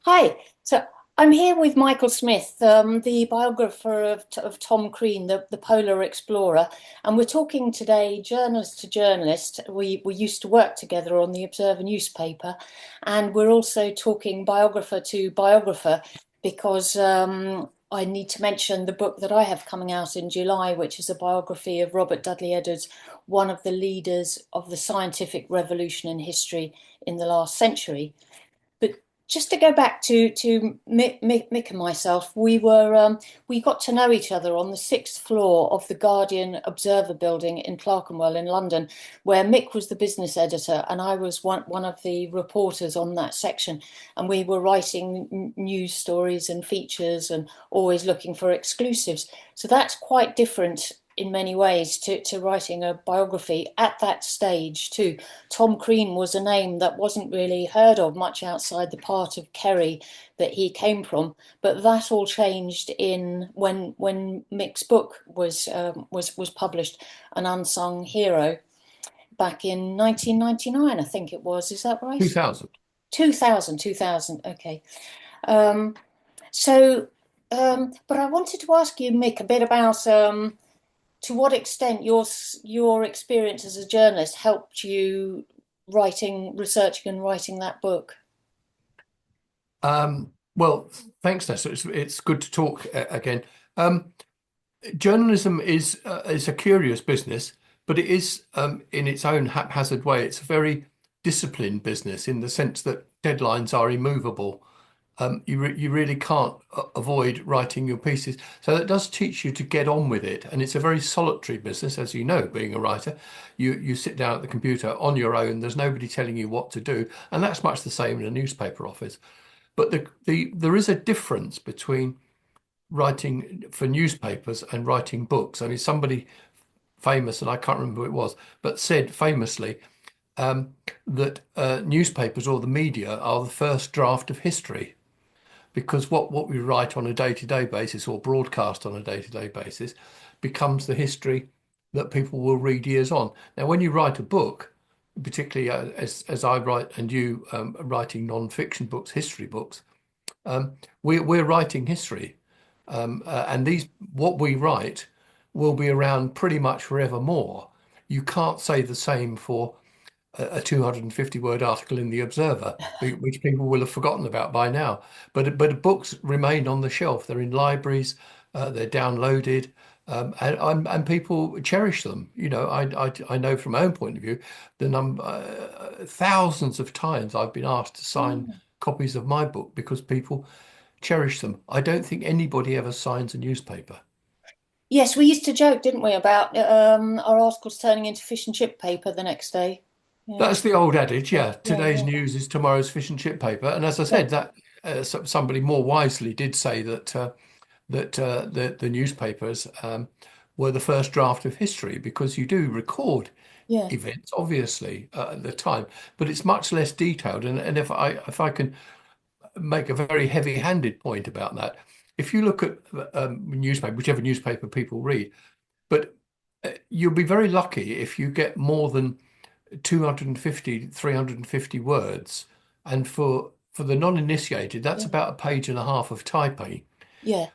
Hi. So I'm here with Michael Smith, the biographer of Tom Crean, the polar explorer, and we're talking today journalist to journalist. We used to work together on the Observer newspaper, and we're also talking biographer to biographer because I need to mention the book that I have coming out in July, which is a biography of Robert Dudley Edwards, one of the leaders of the scientific revolution in history in the last century. But just to go back to Mick and myself, we got to know each other on the sixth floor of the Guardian Observer building in Clerkenwell in London, where Mick was the business editor and I was one of the reporters on that section. And we were writing news stories and features and always looking for exclusives. So that's quite different in many ways to writing a biography at that stage too. Tom Crean was a name that wasn't really heard of much outside the part of Kerry that he came from, but that all changed in when Mick's book was published, An Unsung Hero, back in 1999, I think it was. Is that right? 2000. 2000. Okay. Um, so, but I wanted to ask you, Mick, a bit about to what extent your experience as a journalist helped you researching and writing that book? Well, thanks, Nessa. It's good to talk again. Um, Journalism is a curious business, but it is in its own haphazard way. It's a very disciplined business in the sense that deadlines are immovable. You really can't avoid writing your pieces. So that does teach you to get on with it, and it's a very solitary business, as you know, being a writer. You sit down at the computer on your own. There's nobody telling you what to do, and that's much the same in a newspaper office. But there is a difference between writing for newspapers and writing books. I mean, somebody famous, and I can't remember who it was, but said famously that newspapers or the media are the first draft of history, because what we write on a day-to-day basis or broadcast on a day-to-day basis becomes the history that people will read years on. Now, when you write a book, particularly as I write and you writing non-fiction books, history books, we're writing history, and these what we write will be around pretty much forevermore. You can't say the same for a 250 word article in the Observer, which people will have forgotten about by now. But books remain on the shelf. They're in libraries, they're downloaded, and people cherish them. You know, I know from my own point of view, the number thousands of times I've been asked to sign Mm. copies of my book because people cherish them. I don't think anybody ever signs a newspaper. Yes, we used to joke, didn't we, about our articles turning into fish and chip paper the next day. Yeah, That's the old adage, yeah, yeah. yeah, Today's yeah. news is tomorrow's fish and chip paper. And as I Yeah. said, that somebody more wisely did say that the newspapers were the first draft of history because you do record Yeah. events, obviously, at the time, but it's much less detailed. And if I can make a very heavy-handed point about that, if you look at newspaper, whichever newspaper people read, but you'll be very lucky if you get more than 250, 350 words. And for the non-initiated, that's Yeah. about a page and a half of typing. Yeah.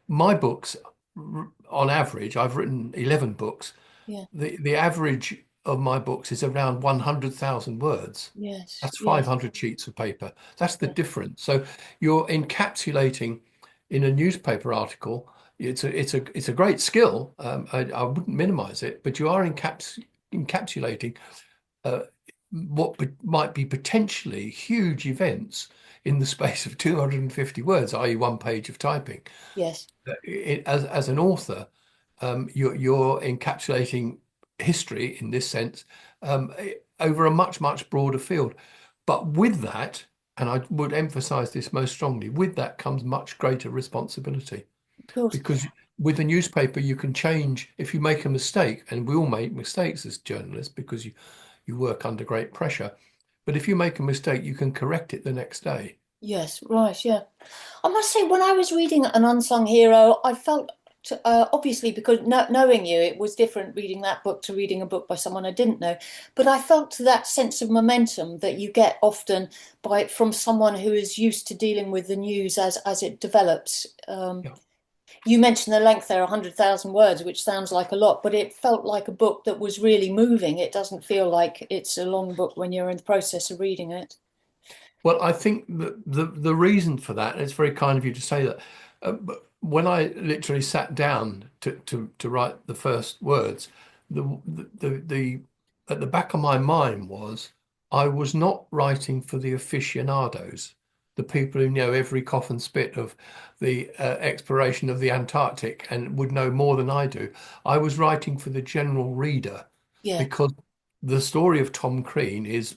My books, on average, I've written 11 books. Yeah. The average of my books is around 100,000 words. Yes. That's Yes. 500 sheets of paper. That's the Yeah. difference. So you're encapsulating in a newspaper article. It's a great skill. I wouldn't minimize it, but you are encapsulating uh, might be potentially huge events in the space of 250 words, i.e., one page of typing. Yes. As an author, you're encapsulating history in this sense over a much broader field. But with that, and I would emphasize this most strongly, with that comes much greater responsibility Of course. because with a newspaper you can change if you make a mistake, and we all make mistakes as journalists because you work under great pressure. But if you make a mistake, you can correct it the next day. Yes. Right. Yeah. I must say, when I was reading An Unsung Hero, I felt obviously, because knowing you, it was different reading that book to reading a book by someone I didn't know. But I felt that sense of momentum that you get often from someone who is used to dealing with the news as it develops. Yeah. You mentioned the length there, 100,000 words, which sounds like a lot, but it felt like a book that was really moving. It doesn't feel like it's a long book when you're in the process of reading it. Well, I think the reason for that, and it's very kind of you to say that, but when I literally sat down to write the first words, the at the back of my mind was I was not writing for the aficionados, the people who know every cough and spit of the exploration of the Antarctic and would know more than I do. I was writing for the general reader Yeah, because the story of Tom Crean is,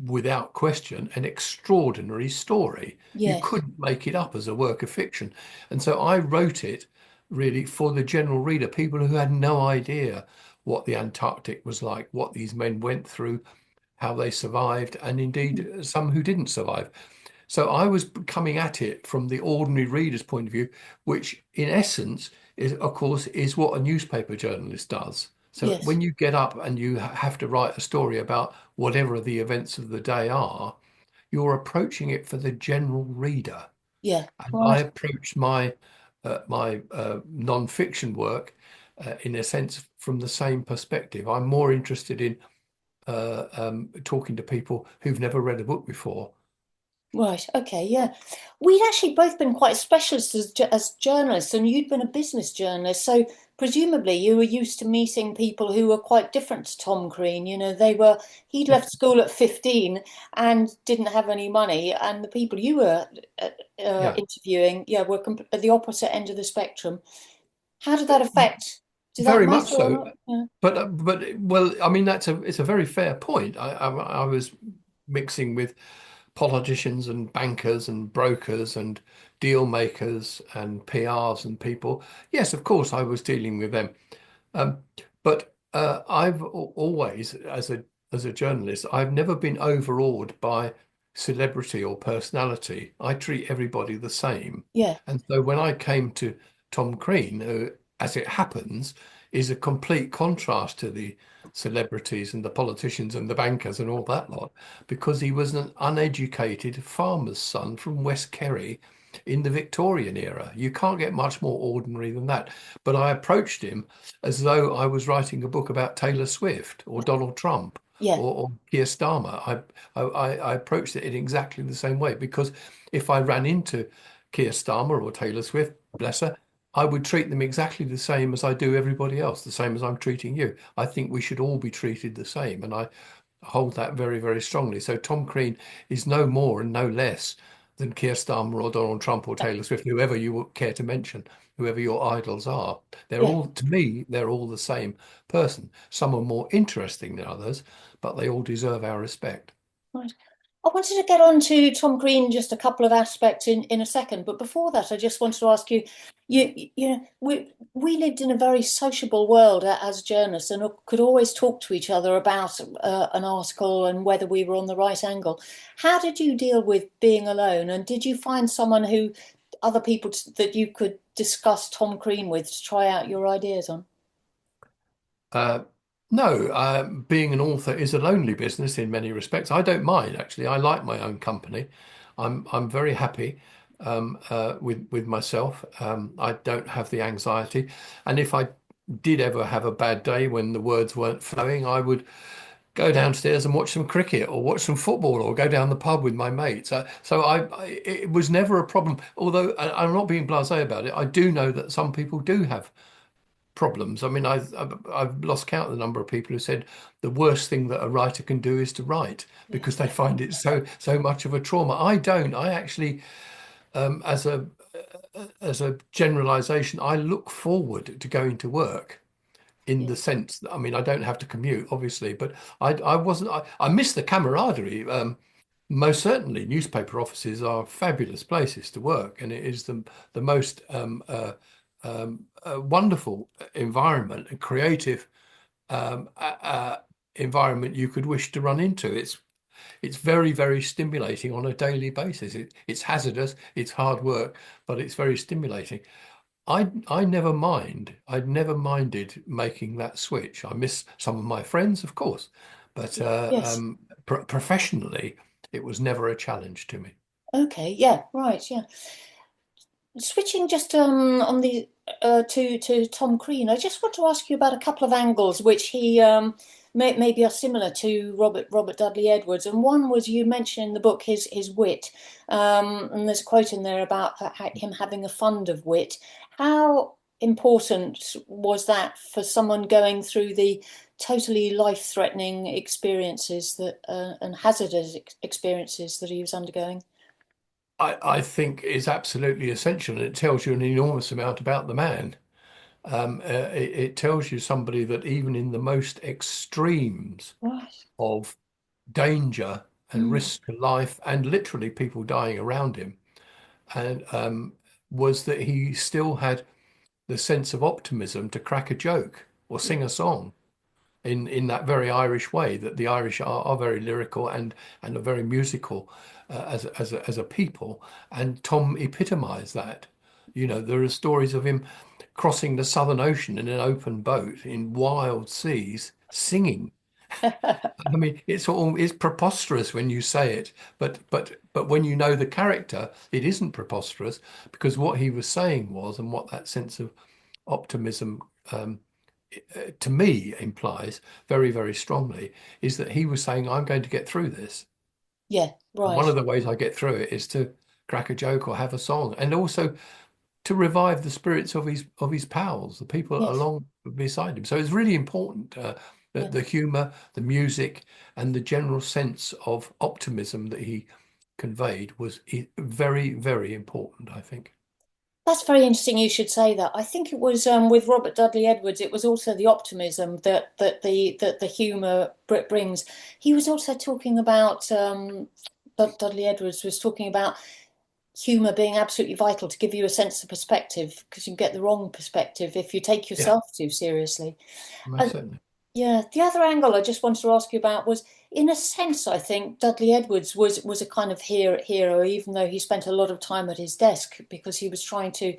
without question, an extraordinary story. You yes, couldn't make it up as a work of fiction. And so I wrote it really for the general reader, people who had no idea what the Antarctic was like, what these men went through, how they survived, and indeed some who didn't survive. So I was coming at it from the ordinary reader's point of view, which in essence is, of course, is what a newspaper journalist does. So yes, when you get up and you have to write a story about whatever the events of the day are, you're approaching it for the general reader. yeah, And I right. approach my non-fiction work in a sense from the same perspective. I'm more interested in talking to people who've never read a book before. Right. Okay. Yeah. We'd actually both been quite specialists as journalists, and you'd been a business journalist. So presumably you were used to meeting people who were quite different to Tom Crean. He'd Yeah, left school at 15 and didn't have any money. And the people you were yeah. interviewing, yeah, were at the opposite end of the spectrum. How did that affect? Did that Very much matter or so. not? Yeah. But well, I mean it's a very fair point. I was mixing with politicians and bankers and brokers and deal makers and PRs and people. Yes, of course, I was dealing with them. Um, but I've always, as a journalist, I've never been overawed by celebrity or personality. I treat everybody the same. Yeah. And so when I came to Tom Crean, who, as it happens, is a complete contrast to the celebrities and the politicians and the bankers and all that lot, because he was an uneducated farmer's son from West Kerry in the Victorian era. You can't get much more ordinary than that. But I approached him as though I was writing a book about Taylor Swift or Donald Trump Yeah. or Keir Starmer. I approached it in exactly the same way because if I ran into Keir Starmer or Taylor Swift, bless her, I would treat them exactly the same as I do everybody else, the same as I'm treating you. I think we should all be treated the same, and I hold that very, very strongly. So Tom Crean is no more and no less than Keir Starmer or Donald Trump or Taylor Swift, whoever you would care to mention, whoever your idols are. They're Yeah. all, to me, they're all the same person. Some are more interesting than others, but they all deserve our respect. Right. I wanted to get on to Tom Green just a couple of aspects in a second, but before that, I just wanted to ask you, we lived in a very sociable world as journalists and could always talk to each other about an article and whether we were on the right angle. How did you deal with being alone, and did you find someone other people that you could discuss Tom Green with to try out your ideas on? Uh, no, being an author is a lonely business in many respects. I don't mind actually. I like my own company. I'm very happy with myself. I don't have the anxiety, and if I did ever have a bad day when the words weren't flowing, I would go downstairs and watch some cricket or watch some football or go down the pub with my mates. It was never a problem. Although I'm not being blasé about it, I do know that some people do have problems. I mean, I've lost count of the number of people who said the worst thing that a writer can do is to write Yeah. because they find it so much of a trauma. I don't. I actually, as a generalization, I look forward to going to work in Yeah. the sense that, I mean, I don't have to commute, obviously, but I wasn't. I miss the camaraderie. Most certainly, newspaper offices are fabulous places to work, and it is the most wonderful environment and creative um, uh, uh, environment you could wish to run into. It's very, very stimulating on a daily basis. It's hazardous, it's hard work, but it's very stimulating. I never mind. I'd never minded making that switch. I miss some of my friends, of course, but Yes. professionally, it was never a challenge to me. Okay. Yeah. Right. Yeah. Switching just on the to Tom Crean, I just want to ask you about a couple of angles which he maybe are similar to Robert Dudley Edwards. And one was you mentioned in the book his wit, and there's a quote in there about him having a fund of wit. How important was that for someone going through the totally life-threatening experiences that and hazardous experiences that he was undergoing? I think is absolutely essential, and it tells you an enormous amount about the man. It tells you somebody that even in the most extremes Right. of danger and Mm. risk to life, and literally people dying around him, and was that he still had the sense of optimism to crack a joke or Yeah. sing a song in that very Irish way that the Irish are very lyrical and are very musical as a people. And Tom epitomized that. You know, there are stories of him crossing the Southern Ocean in an open boat in wild seas, singing. I mean, it's preposterous when you say it, but when you know the character, it isn't preposterous because what he was saying was, and what that sense of optimism um, to me implies very, very strongly, is that he was saying, I'm going to get through this. Yeah, And right. one of the ways I get through it is to crack a joke or have a song, and also to revive the spirits of his pals, the people Yes. along beside him. So it's really important Yeah. that the humor, the music, and the general sense of optimism that he conveyed was very, very important, I think. That's very interesting you should say that. I think it was with Robert Dudley Edwards, it was also the optimism that the humour brings. He was also talking about Dudley Edwards was talking about humour being absolutely vital to give you a sense of perspective because you get the wrong perspective if you take Yeah, yourself too seriously. most And certainly. yeah, the other angle I just wanted to ask you about was, in a sense, I think Dudley Edwards was a kind of hero, even though he spent a lot of time at his desk because he was trying to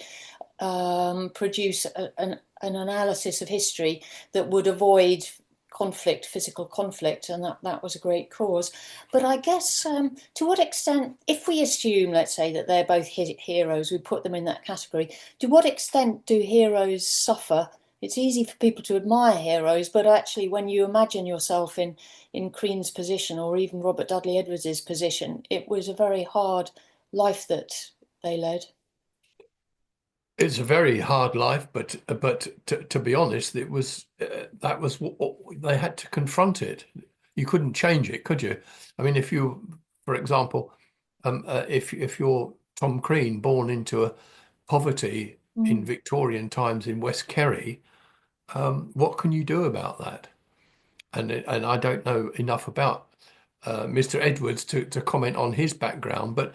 produce an analysis of history that would avoid conflict, physical conflict, and that was a great cause. But I guess to what extent, if we assume, let's say, that they're both heroes, we put them in that category, to what extent do heroes suffer? It's easy for people to admire heroes, but actually, when you imagine yourself in Crean's position or even Robert Dudley Edwards's position, it was a very hard life that they led. It's a very hard life, but to be honest, it was that was what they had to confront it. You couldn't change it, could you? I mean, if you, for example, if you're Tom Crean, born into a poverty in Mm, Victorian times in West Kerry, what can you do about that? And I don't know enough about Mr. Edwards to comment on his background, but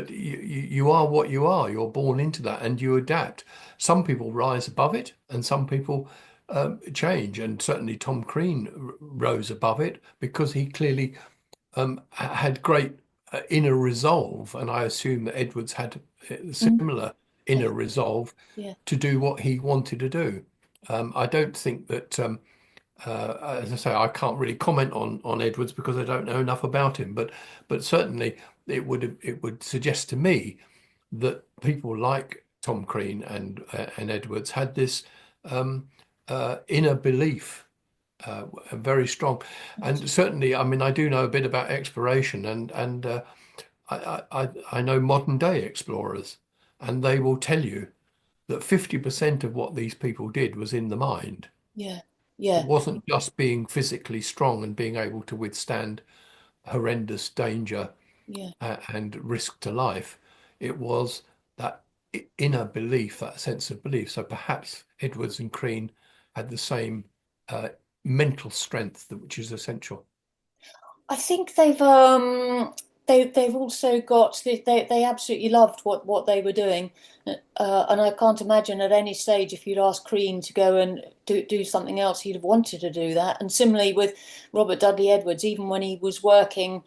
you are what you are. You're born into that, and you adapt. Some people rise above it, and some people change. And certainly Tom Crean rose above it because he clearly had great inner resolve, and I assume that Edwards had mm, similar inner yes, resolve yeah, to do what he wanted to do. I don't think that. As I say, I can't really comment on Edwards because I don't know enough about him. But certainly it would suggest to me that people like Tom Crean and Edwards had this um, inner belief, very strong. yes, And certainly, I mean, I do know a bit about exploration, and I know modern day explorers, and they will tell you that 50% of what these people did was in the mind. yeah, It yeah, wasn't just being physically strong and being able to withstand horrendous danger yeah. and risk to life. It was that inner belief, that sense of belief. So perhaps Edwards and Crean had the same uh, mental strength, which is essential. I think they've also got they absolutely loved what they were doing, and I can't imagine at any stage if you'd asked Crean to go and do something else, he'd have wanted to do that. And similarly with Robert Dudley Edwards, even when he was working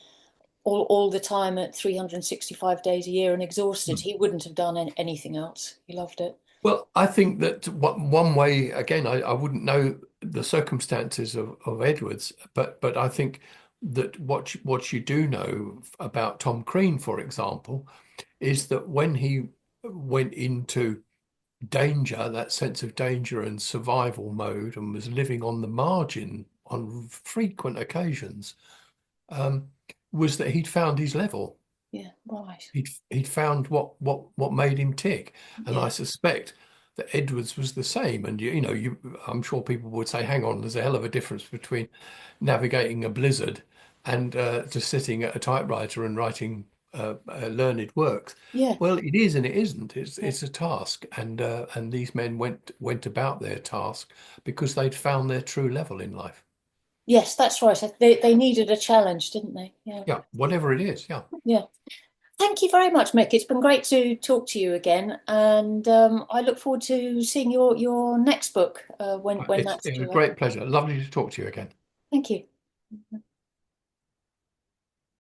all the time at 365 days a year and exhausted, Hmm. he wouldn't have done anything else. He loved it. Well, I think that one way, again, I wouldn't know the circumstances of Edwards, but I think that what you do know about Tom Crean, for example, is that when he went into danger, that sense of danger and survival mode, and was living on the margin on frequent occasions, um, was that he'd found his level. Yeah, right. He'd found what made him tick, and Yeah, I suspect that Edwards was the same. And I'm sure people would say, "Hang on, there's a hell of a difference between navigating a blizzard and just sitting at a typewriter and writing learned works." yeah, Well, it is and it isn't. It's yeah. it's a task, and these men went about their task because they'd found their true level in life. Yes, that's right. They needed a challenge, didn't they? Yeah, Yeah, whatever it is. Yeah. yeah. Thank you very much, Mick. It's been great to talk to you again, and I look forward to seeing your next book when It's that's a due out. great pleasure. Lovely to talk to you again. Thank you.